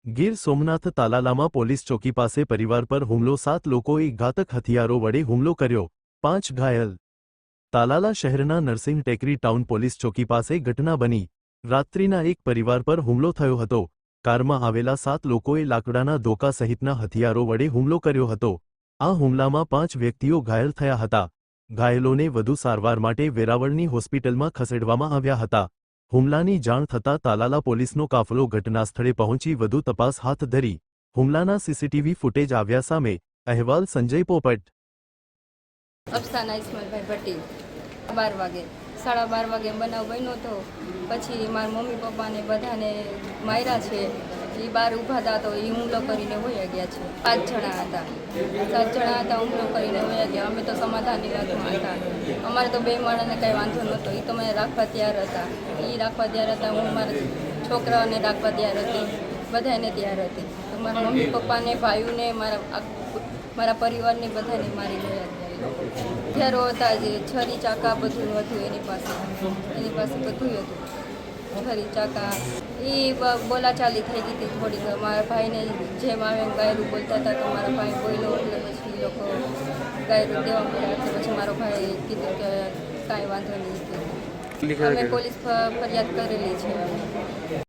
Gir Somnath તાલાલામાં police ચોકી પાસે પરિવાર પર હુમલો 7 લોકોએ ઘાતક હથિયારો વડે હુમલો કર્યો 5 ઘાયલ તાલાલા શહેરના નરસિંહ ટેકરી ટાઉન પોલીસ ચોકી પાસે ઘટના બની રાત્રિના એક પરિવાર પર હુમલો થયો હતો કારમાં આવેલા 7 લોકોએ લાકડાના ધોકા સહિતના હથિયારો વડે હુમલો કર્યો હતો આ હુમલામાં 5 વ્યક્તિઓ ઘાયલ થયા હતા ઘાયલોને વધુ સારવાર માટે વેરાવળની હોસ્પિટલમાં ખસેડવામાં આવ્યા હતા હુમલાની જાણ થતાં તાલાલા પોલીસનો કાફલો ઘટના સ્થળે પહોંચી વધુ તપાસ હાથ ધરી હુમલાના સીસીટીવી ફૂટેજ આવ્યા સામે અહેવાલ સંજય પોપટ અફસાના ઇસ્માઇલભાઈ ભટ્ટી 12 વાગે 12:30 વાગે બનાવ બન્યો તો પછી મારા મમ્મી પપ્પાને બધાને માર્યા છે એ બહાર ઊભા હતા તો એ હુમલો કરીને વયા ગયા છે 5 જણા હતા 7 જણા હતા હુમલો કરીને વયા ગયા અમે તો સમાધાનની વાતમાં હતા અમારે તો બે માણસને કાંઈ વાંધો નહોતો એ તો મને રાખવા તૈયાર હતા એ રાખવા તૈયાર હતા હું મારા છોકરાઓને રાખવા તૈયાર હતી બધાને તૈયાર હતી તો મારા મમ્મી પપ્પાને ભાઈઓને મારા પરિવારને બધાને મારી ગયા હથિયારો હતા જે છરી ચાકા બધું હતું એની પાસે બધું હતું છરી ચાકા એ બોલાચાલી થઈ ગઈ હતી થોડીક મારા ભાઈને જેમ આવે ગાયરું બોલતા હતા તો મારા ભાઈ બોલ્યો એટલે પછી એ લોકો ગાયરું દેવા મળ્યા પછી મારો ભાઈ કીધું કે કાંઈ વાંધો નહીં અમે પોલીસ ફરિયાદ કરેલી છે